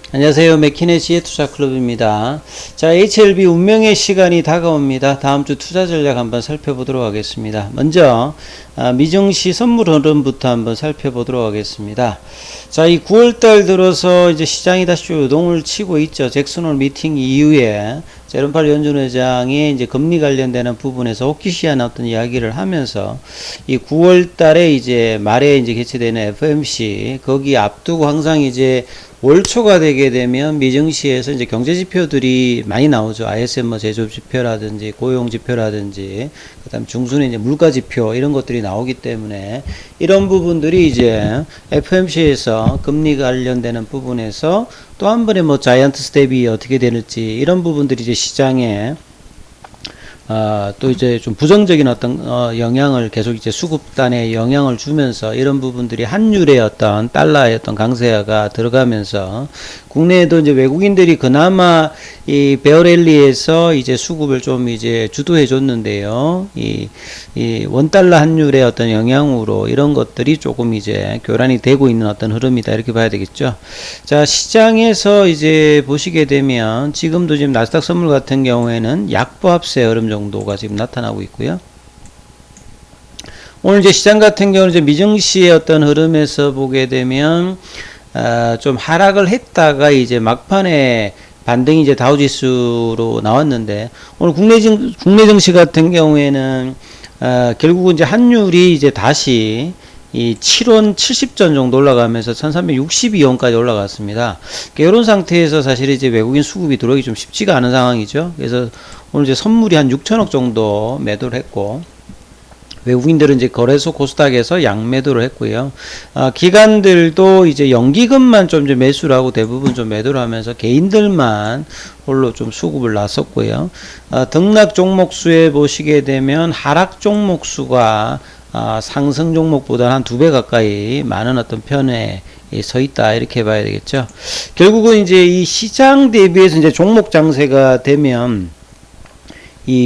안녕하세요. 맥키네지의 투자클럽입니다. 자, HLB 운명의 시간이 다가옵니다. 다음 주 투자 전략 한번 살펴보도록 하겠습니다. 먼저 미증시 선물 흐름부터 한번 살펴보도록 하겠습니다. 자, 이 9월달 들어서 이제 시장이 다시 요동을 치고 있죠. 잭슨홀 미팅 이후에 제롬 파월 연준 의장이 이제 금리 관련되는 부분에서 호키시한 어떤 이야기를 하면서 이 9월달에 이제 말에 이제 개최되는 FOMC 거기 앞두고 항상 이제 올 초가 되게 되면 미증시에서 이제 경제 지표들이 많이 나오죠. ISM 뭐 제조업 지표라든지 고용 지표라든지 그다음 중순에 이제 물가 지표 이런 것들이 나오기 때문에 이런 부분들이 이제 FOMC에서 금리 관련되는 부분에서 또 한 번에 뭐 자이언트 스텝이 어떻게 될지 이런 부분들이 이제 시장에 또 이제 좀 부정적인 어떤 영향을 계속 이제 수급단에 영향을 주면서 이런 부분들이 환율의 어떤 달러의 어떤 강세가 들어가면서 국내에도 이제 외국인들이 그나마 이 베어랠리에서 이제 수급을 좀 이제 주도해 줬는데요. 이 원달러 환율의 어떤 영향으로 이런 것들이 조금 이제 교란이 되고 있는 어떤 흐름이다 이렇게 봐야 되겠죠. 자, 시장에서 이제 보시게 되면 지금도 지금 나스닥 선물 같은 경우에는 약보합세 흐름 정도가 지금 나타나고 있고요. 오늘 이제 시장 같은 경우는 이제 미증시의 어떤 흐름에서 보게 되면 좀 하락을 했다가 이제 막판에 반등이 이제 다우지수로 나왔는데 오늘 국내 증시 같은 경우에는 결국은 이제 환율이 이제 다시 이 7원 70전 정도 올라가면서 1362원까지 올라갔습니다. 이런 상태에서 사실 이제 외국인 수급이 들어오기 좀 쉽지가 않은 상황이죠. 그래서 오늘 이제 선물이 한 6천억 정도 매도를 했고 외국인들은 이제 거래소 코스닥에서 양매도를 했고요. 기관들도 이제 연기금만 좀 이제 매수를 하고 대부분 좀 매도를 하면서 개인들만 홀로 좀 수급을 놨었고요. 등락 종목수에 보시게 되면 하락 종목수가 상승 종목보다 한 2배 가까이 많은 어떤 편에 서 있다 이렇게 봐야 되겠죠. 결국은 이제 이 시장 대비해서 이제 종목 장세가 되면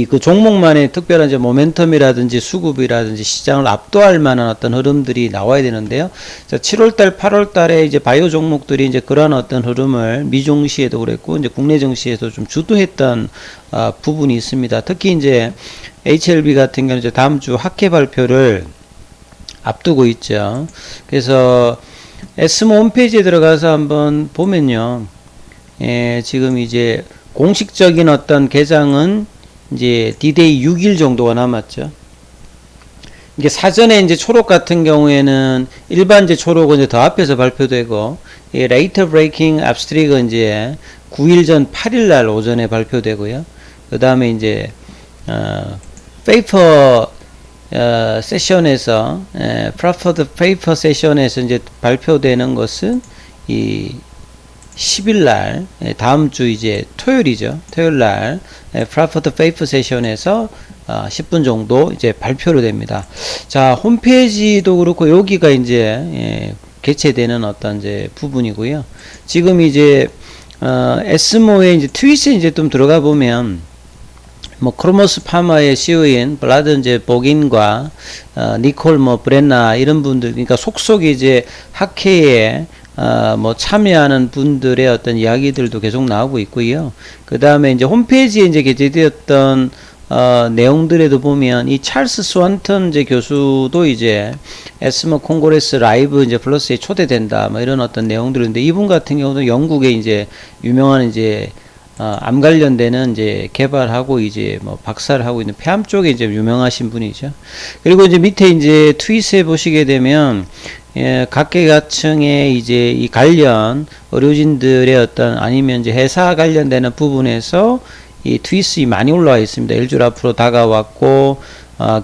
그 종목만의 특별한 이제 모멘텀이라든지 수급이라든지 시장을 압도할 만한 어떤 흐름들이 나와야 되는데요. 자, 7월달, 8월달에 이제 바이오 종목들이 이제 그러한 어떤 흐름을 미증시에도 그랬고 이제 국내 증시에도 좀 주도했던 부분이 있습니다. 특히 이제 HLB 같은 경우는 이제 다음 주 학회 발표를 앞두고 있죠. 그래서 에스모 홈페이지에 들어가서 한번 보면요. 지금 이제 공식적인 어떤 개장은 이제 D-Day 6일 정도가 남았죠. 이게 사전에 이제 초록 같은 경우에는 일반 이제 초록은 이제 더 앞에서 발표되고, 이 레이터 브레이킹 압스트릭은 이제 9일 전 8일 날 오전에 발표되고요. 그 다음에 이제, 페이퍼, 세션에서, 프라퍼드 페이퍼 세션에서 이제 발표되는 것은 이 10일 날, 다음 주 이제 토요일이죠. 토요일 날, 프라퍼드 페이퍼 세션에서 10분 정도 이제 발표로 됩니다. 자, 홈페이지도 그렇고 여기가 이제 개최되는 어떤 이제 부분이고요. 지금 이제 에스모의 이제 트윗에 이제 좀 들어가 보면 뭐 크로모스 파마의 CEO인 블라드 이제 보긴과 니콜 뭐 브렌나 이런 분들, 그러니까 속속 이제 학회에 뭐 참여하는 분들의 어떤 이야기들도 계속 나오고 있고요. 그 다음에 이제 홈페이지에 이제 게재되었던 내용들에도 보면 이 찰스 스완턴 이제 교수도 이제 에스모 콩그레스 라이브 이제 플러스에 초대된다 뭐 이런 어떤 내용들인데, 이분 같은 경우도 영국의 이제 유명한 이제 암 관련되는 이제 개발하고 이제 뭐 박사를 하고 있는 폐암 쪽에 이제 유명하신 분이죠. 그리고 이제 밑에 이제 트윗에 보시게 되면 각계각층의 이제 이 관련 의료진들의 어떤 아니면 이제 회사 관련되는 부분에서 이 트윗이 많이 올라와 있습니다. 일주일 앞으로 다가왔고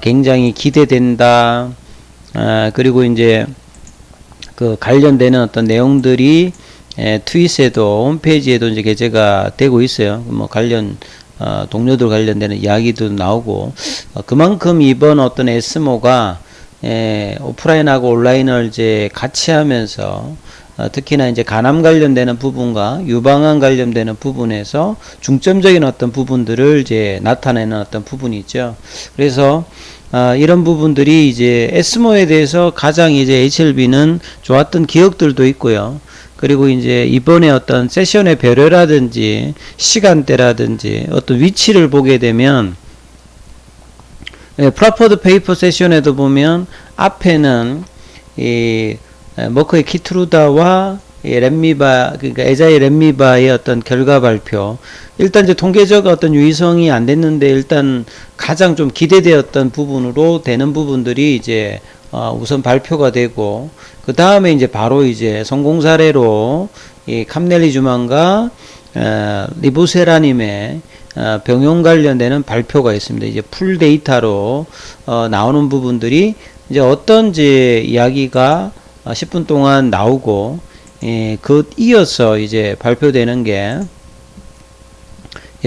굉장히 기대된다. 그리고 이제 그 관련되는 어떤 내용들이 트윗에도 홈페이지에도 이제 게재가 되고 있어요. 뭐 관련 동료들 관련되는 이야기도 나오고 그만큼 이번 어떤 에스모가 오프라인하고 온라인을 이제 같이 하면서 특히나 이제 간암 관련되는 부분과 유방암 관련되는 부분에서 중점적인 어떤 부분들을 이제 나타내는 어떤 부분이 있죠. 그래서 이런 부분들이 이제 에스모에 대해서 가장 이제 HLB는 좋았던 기억들도 있고요. 그리고 이제 이번에 어떤 세션의 배려라든지 시간대라든지 어떤 위치를 보게 되면 프라포드 페이퍼 세션에도 보면 앞에는 이 머커의 키트루다와 렘미바, 그러니까 에자이 렘미바의 어떤 결과 발표. 일단 이제 통계적 어떤 유의성이 안 됐는데 일단 가장 좀 기대되었던 부분으로 되는 부분들이 이제 우선 발표가 되고, 그 다음에 이제 바로 이제 성공 사례로 이 캄넬리주만과 리보세라님의 병용 관련되는 발표가 있습니다. 이제 풀 데이터로 나오는 부분들이 이제 어떤 이제 이야기가 10분 동안 나오고, 그 이어서 이제 발표되는 게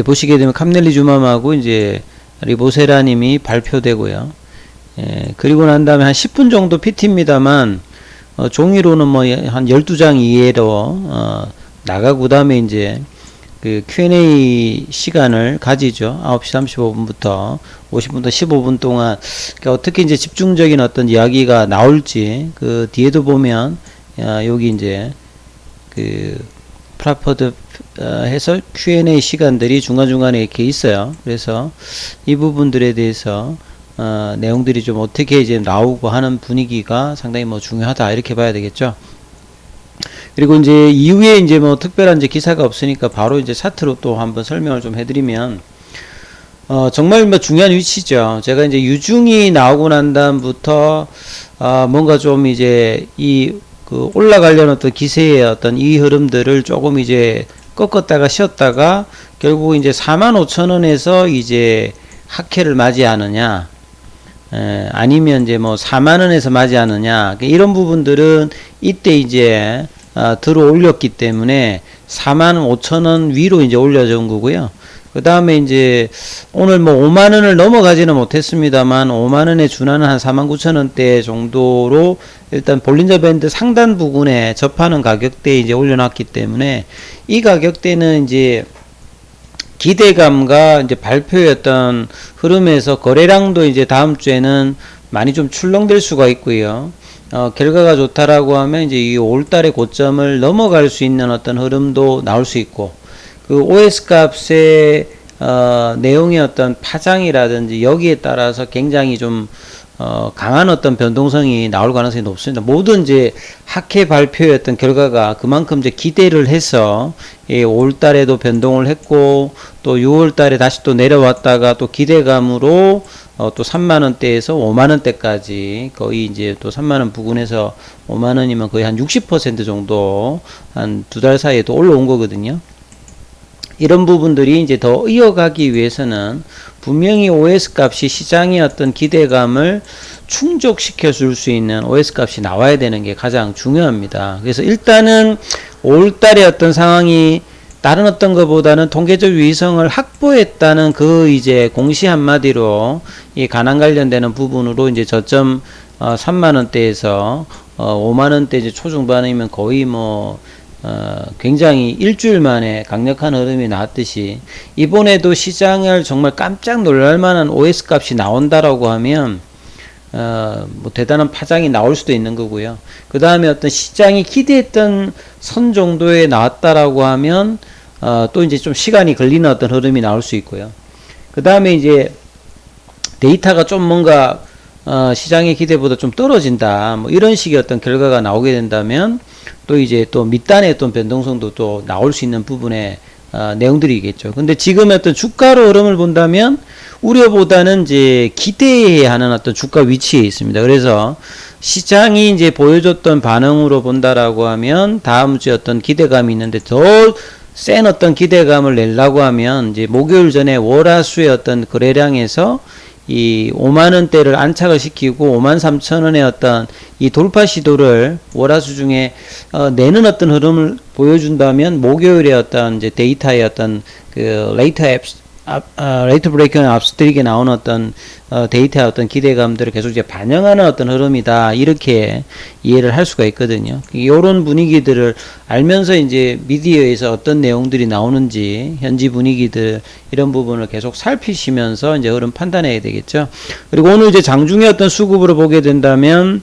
보시게 되면 캄넬리주맘하고 이제 리보세라님이 발표되고요. 그리고 난 다음에 한 10분 정도 PT입니다만 종이로는 뭐 한 12장 이내로 나가고, 그 다음에 이제 그 Q&A 시간을 가지죠. 9시 35분부터 50분부터 15분 동안 그러니까 어떻게 이제 집중적인 어떤 이야기가 나올지, 그 뒤에도 보면 여기 이제 그 프라포드 해서 Q&A 시간들이 중간중간에 이렇게 있어요. 그래서 이 부분들에 대해서 내용들이 좀 어떻게 이제 나오고 하는 분위기가 상당히 뭐 중요하다, 이렇게 봐야 되겠죠. 그리고 이제 이후에 이제 뭐 특별한 이제 기사가 없으니까 바로 이제 차트로 또 한번 설명을 좀 해드리면, 정말 뭐 중요한 위치죠. 제가 이제 유중이 나오고 난 다음부터 뭔가 좀 이제 이 그 올라가려는 어떤 기세의 어떤 이 흐름들을 조금 이제 꺾었다가 쉬었다가 결국 이제 45,000원에서 이제 하회를 맞이하느냐, 아니면 이제 뭐 4만원에서 맞이하느냐, 이런 부분들은 이때 이제 들어 올렸기 때문에 45,000원 위로 이제 올려준 거고요. 그 다음에 이제 오늘 뭐 5만원을 넘어가지는 못했습니다만 5만원에 준하는 한 49,000원대 정도로 일단 볼린저 밴드 상단 부근에 접하는 가격대에 이제 올려놨기 때문에 이 가격대는 이제 기대감과 이제 발표였던 흐름에서 거래량도 이제 다음 주에는 많이 좀 출렁될 수가 있고요. 결과가 좋다라고 하면 이제 이 5월달의 고점을 넘어갈 수 있는 어떤 흐름도 나올 수 있고, 그 OS 값의 내용의 어떤 파장이라든지 여기에 따라서 굉장히 좀 강한 어떤 변동성이 나올 가능성이 높습니다. 모든 이제 하회 발표의 어떤 결과가 그만큼 이제 기대를 해서 5월달에도 변동을 했고, 또 6월달에 다시 또 내려왔다가 또 기대감으로 또 3만원대에서 5만원대까지 거의 이제 또 3만원 부근에서 5만원이면 거의 한 60% 정도 한 두 달 사이에 또 올라온 거거든요. 이런 부분들이 이제 더 이어가기 위해서는 분명히 OS 값이 시장의 어떤 기대감을 충족시켜 줄 수 있는 OS 값이 나와야 되는 게 가장 중요합니다. 그래서 일단은 5월달에 어떤 상황이 다른 어떤 것보다는 통계적 유의성을 확보했다는 그 이제 공시 한마디로 이 가난 관련되는 부분으로 이제 저점 3만원대에서 5만원대 이제 초중반이면 거의 뭐 굉장히 일주일 만에 강력한 흐름이 나왔듯이, 이번에도 시장을 정말 깜짝 놀랄 만한 OS 값이 나온다라고 하면 뭐 대단한 파장이 나올 수도 있는 거고요. 그 다음에 어떤 시장이 기대했던 선 정도에 나왔다라고 하면 또 이제 좀 시간이 걸리는 어떤 흐름이 나올 수 있고요. 그 다음에 이제 데이터가 좀 뭔가 시장의 기대보다 좀 떨어진다, 뭐 이런 식의 어떤 결과가 나오게 된다면 또 이제 또 밑단의 어떤 변동성도 또 나올 수 있는 부분의 내용들이겠죠. 근데 지금의 어떤 주가로 흐름을 본다면 우려보다는 이제 기대해야 하는 어떤 주가 위치에 있습니다. 그래서 시장이 이제 보여줬던 반응으로 본다라고 하면 다음 주에 어떤 기대감이 있는데 더 센 어떤 기대감을 내려고 하면 이제 목요일 전에 월화수의 어떤 거래량에서 이 5만원대를 안착을 시키고 53,000원의 어떤 이 돌파 시도를 월화수 중에 내는 어떤 흐름을 보여준다면 목요일에 어떤 이제 데이터의 어떤 그 레이트 브레이크는 앞서들이게 나오는 어떤 데이터의 어떤 기대감들을 계속 이제 반영하는 어떤 흐름이다, 이렇게 이해를 할 수가 있거든요. 이런 분위기들을 알면서 이제 미디어에서 어떤 내용들이 나오는지 현지 분위기들 이런 부분을 계속 살피시면서 이제 흐름 판단해야 되겠죠. 그리고 오늘 이제 장중에 어떤 수급으로 보게 된다면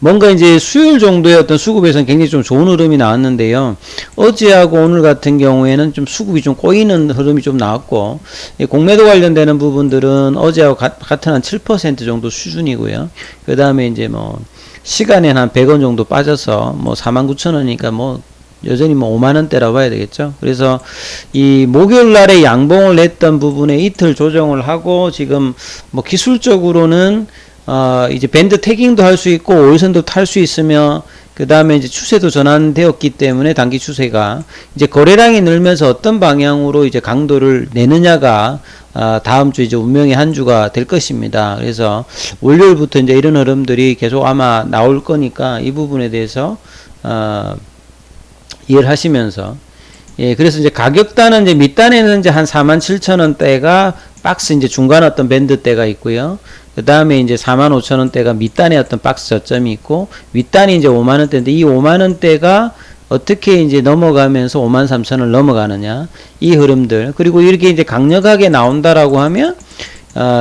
뭔가 이제 수요일 정도의 어떤 수급에서는 굉장히 좀 좋은 흐름이 나왔는데요. 어제하고 오늘 같은 경우에는 좀 수급이 좀 꼬이는 흐름이 좀 나왔고, 이 공매도 관련되는 부분들은 어제하고 같은 한 7% 정도 수준이고요. 그 다음에 이제 뭐 시간엔 한 100원 정도 빠져서 뭐 49,000원이니까 뭐 여전히 뭐 5만원대라고 봐야 되겠죠. 그래서 이 목요일 날에 양봉을 냈던 부분에 이틀 조정을 하고 지금 뭐 기술적으로는 이제 밴드 태깅도 할 수 있고 5일선도 탈 수 있으며 그 다음에 이제 추세도 전환되었기 때문에 단기 추세가 이제 거래량이 늘면서 어떤 방향으로 이제 강도를 내느냐가 다음 주 이제 운명의 한 주가 될 것입니다. 그래서 월요일부터 이제 이런 흐름들이 계속 아마 나올 거니까 이 부분에 대해서 이해를 하시면서, 예, 그래서 이제 가격단은 이제 밑단에는 이제 한 47,000원대가 박스 이제 중간 어떤 밴드대가 있고요. 그 다음에 이제 45,000원대가 밑단에 어떤 박스 저점이 있고, 윗단이 이제 5만원대인데, 이 5만원대가 어떻게 이제 넘어가면서 53,000원을 넘어가느냐, 이 흐름들. 그리고 이렇게 이제 강력하게 나온다라고 하면,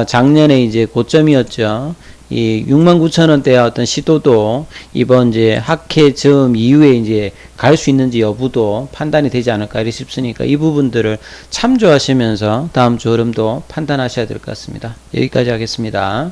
작년에 이제 고점이었죠. 이 69,000원대의 어떤 시도도 이번 이제 학회 즈음 이후에 이제 갈 수 있는지 여부도 판단이 되지 않을까 싶으니까 이 부분들을 참조하시면서 다음 주 흐름도 판단하셔야 될 것 같습니다. 여기까지 하겠습니다.